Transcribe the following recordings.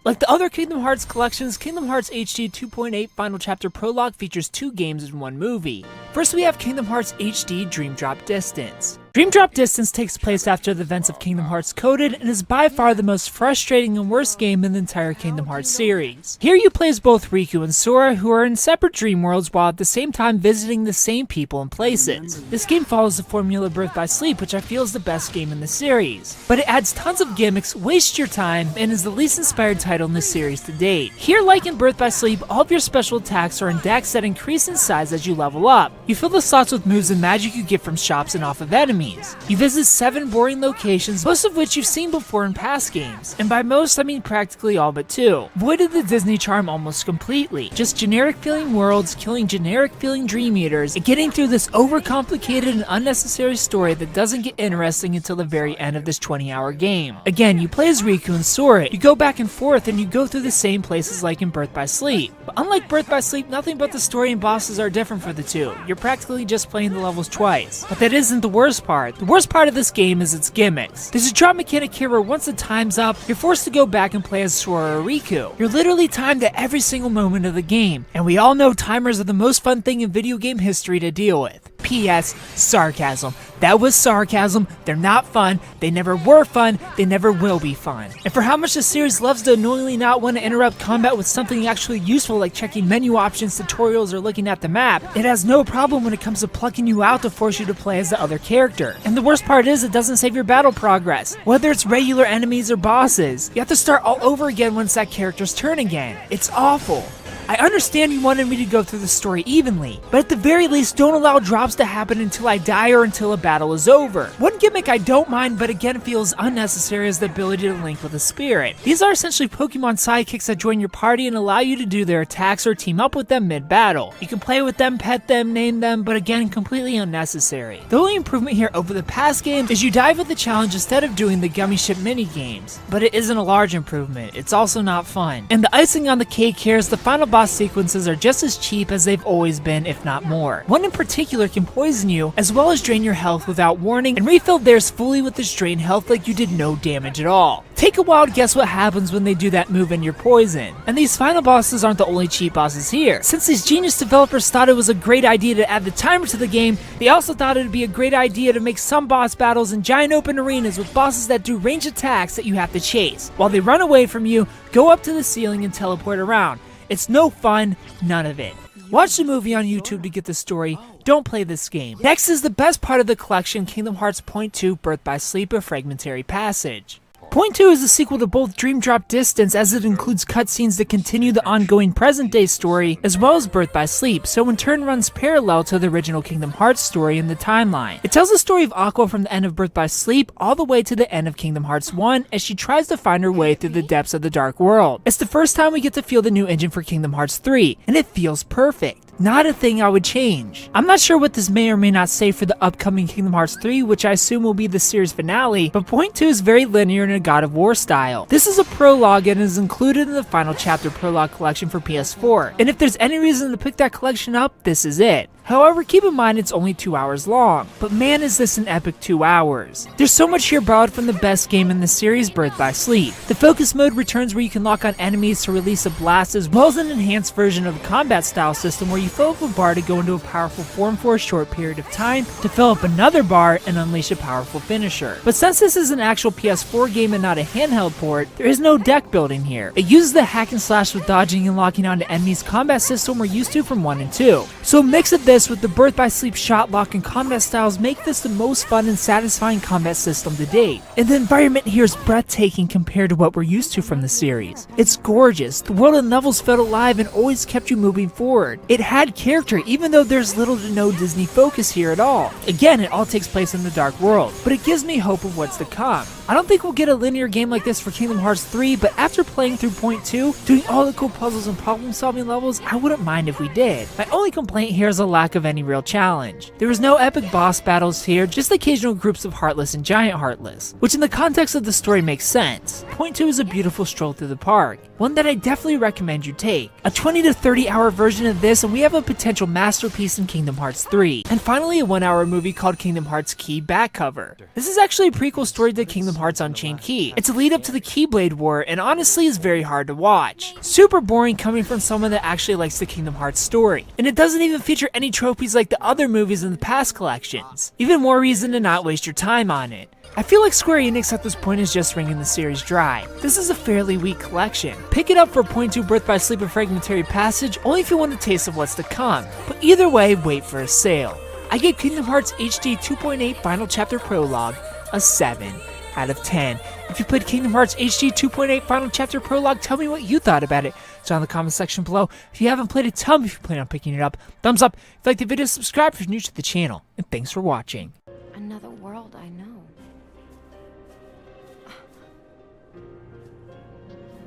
Like the other Kingdom Hearts collections, Kingdom Hearts HD 2.8 Final Chapter Prologue features 2 games in one movie. First we have Kingdom Hearts HD Dream Drop Distance. Dream Drop Distance takes place after the events of Kingdom Hearts Coded and is by far the most frustrating and worst game in the entire Kingdom Hearts series. Here you play as both Riku and Sora, who are in separate dream worlds while at the same time visiting the same people and places. This game follows the formula Birth by Sleep, which I feel is the best game in the series. But it adds tons of gimmicks, wastes your time, and is the least inspired title in the series to date. Here, like in Birth by Sleep, all of your special attacks are in decks that increase in size as you level up. You fill the slots with moves and magic you get from shops and off of enemies. You visit 7 boring locations, most of which you've seen before in past games, and by most I mean practically all but 2. Voided the Disney charm almost completely. Just generic feeling worlds, killing generic feeling Dream Eaters, and getting through this overcomplicated and unnecessary story that doesn't get interesting until the very end of this 20-hour game. Again, you play as Riku and Sora, you go back and forth and you go through the same places like in Birth by Sleep. But unlike Birth by Sleep, nothing but the story and bosses are different for the 2. You're practically just playing the levels twice. But that isn't the worst part. The worst part of this game is its gimmicks. There's a drop mechanic here where once the time's up, you're forced to go back and play as Sora or Riku. You're literally timed at every single moment of the game, and we all know timers are the most fun thing in video game history to deal with. P.S. Sarcasm. That was sarcasm. They're not fun. They never were fun. They never will be fun. And for how much the series loves to annoyingly not want to interrupt combat with something actually useful like checking menu options, tutorials, or looking at the map, it has no problem when it comes to plucking you out to force you to play as the other character. And the worst part is it doesn't save your battle progress. Whether it's regular enemies or bosses, you have to start all over again once that character's turn again. It's awful. I understand you wanted me to go through the story evenly, but at the very least don't allow drops to happen until I die or until a battle is over. One gimmick I don't mind but again feels unnecessary is the ability to link with a spirit. These are essentially Pokemon sidekicks that join your party and allow you to do their attacks or team up with them mid-battle. You can play with them, pet them, name them, but again completely unnecessary. The only improvement here over the past games is you dive with the challenge instead of doing the gummy ship mini games. But it isn't a large improvement, it's also not fun. And the icing on the cake here is the final boss sequences are just as cheap as they've always been, if not more. One in particular can poison you, as well as drain your health without warning, and refill theirs fully with this drained health like you did no damage at all. Take a wild guess what happens when they do that move and you're poisoned. And these final bosses aren't the only cheap bosses here. Since these genius developers thought it was a great idea to add the timer to the game, they also thought it would be a great idea to make some boss battles in giant open arenas with bosses that do range attacks that you have to chase. While they run away from you, go up to the ceiling and teleport around. It's no fun, none of it. Watch the movie on YouTube to get the story, don't play this game. Next is the best part of the collection, Kingdom Hearts Point 2 Birth by Sleep, a fragmentary passage. Point 2 is a sequel to both Dream Drop Distance, as it includes cutscenes that continue the ongoing present-day story, as well as Birth by Sleep, so in turn runs parallel to the original Kingdom Hearts story in the timeline. It tells the story of Aqua from the end of Birth by Sleep all the way to the end of Kingdom Hearts 1 as she tries to find her way through the depths of the Dark World. It's the first time we get to feel the new engine for Kingdom Hearts 3, and it feels perfect. Not a thing I would change. I'm not sure what this may or may not say for the upcoming Kingdom Hearts 3, which I assume will be the series finale, but Point 2 is very linear in a God of War style. This is a prologue and is included in the Final Chapter Prologue collection for PS4, and if there's any reason to pick that collection up, this is it. However, keep in mind it's only 2 hours long, but man is this an epic 2 hours. There's so much here borrowed from the best game in the series, Birth by Sleep. The focus mode returns where you can lock on enemies to release a blast, as well as an enhanced version of the combat style system where you fill up a bar to go into a powerful form for a short period of time, to fill up another bar and unleash a powerful finisher. But since this is an actual PS4 game and not a handheld port, there is no deck building here. It uses the hack and slash with dodging and locking onto enemies combat system we're used to from 1 and 2. So a mix of this with the Birth by Sleep shot lock and combat styles make this the most fun and satisfying combat system to date. And the environment here is breathtaking compared to what we're used to from the series. It's gorgeous, the world and levels felt alive and always kept you moving forward. It had character even though there's little to no Disney focus here at all. Again, it all takes place in the Dark World, but it gives me hope of what's to come. I don't think we'll get a linear game like this for Kingdom Hearts 3, but after playing through Point 2, doing all the cool puzzles and problem solving levels, I wouldn't mind if we did. My only complaint here is a lack of any real challenge. There was no epic boss battles here, just occasional groups of Heartless and Giant Heartless, which in the context of the story makes sense. Point 2 is a beautiful stroll through the park, one that I definitely recommend you take. A 20 to 30 hour version of this, and we have a potential masterpiece in Kingdom Hearts 3. And finally, a 1 hour movie called Kingdom Hearts Key Back Cover. This is actually a prequel story to Kingdom Hearts Unchained Key. It's a lead up to the Keyblade War and honestly is very hard to watch. Super boring coming from someone that actually likes the Kingdom Hearts story. And it doesn't even feature any trophies like the other movies in the past collections. Even more reason to not waste your time on it. I feel like Square Enix at this point is just wringing the series dry. This is a fairly weak collection. Pick it up for 0.2 Birth by Sleep and Fragmentary Passage only if you want a taste of what's to come. But either way, wait for a sale. I gave Kingdom Hearts HD 2.8 Final Chapter Prologue a 7 out of 10. If you played Kingdom Hearts HD 2.8 Final Chapter Prologue, tell me what you thought about it. Down in the comment section below. If you haven't played it, tell me if you plan on picking it up. Thumbs up if you like the video, subscribe if you're new to the channel, and thanks for watching. Another world I know.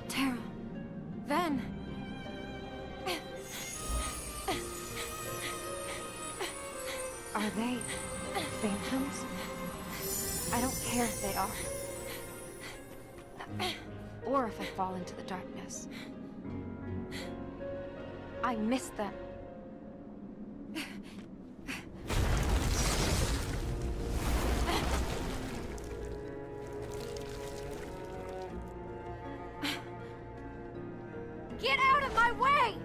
Terra. Ven. Are they phantoms? I don't care if they are. Or if I fall into the darkness. I miss them. Get out of my way!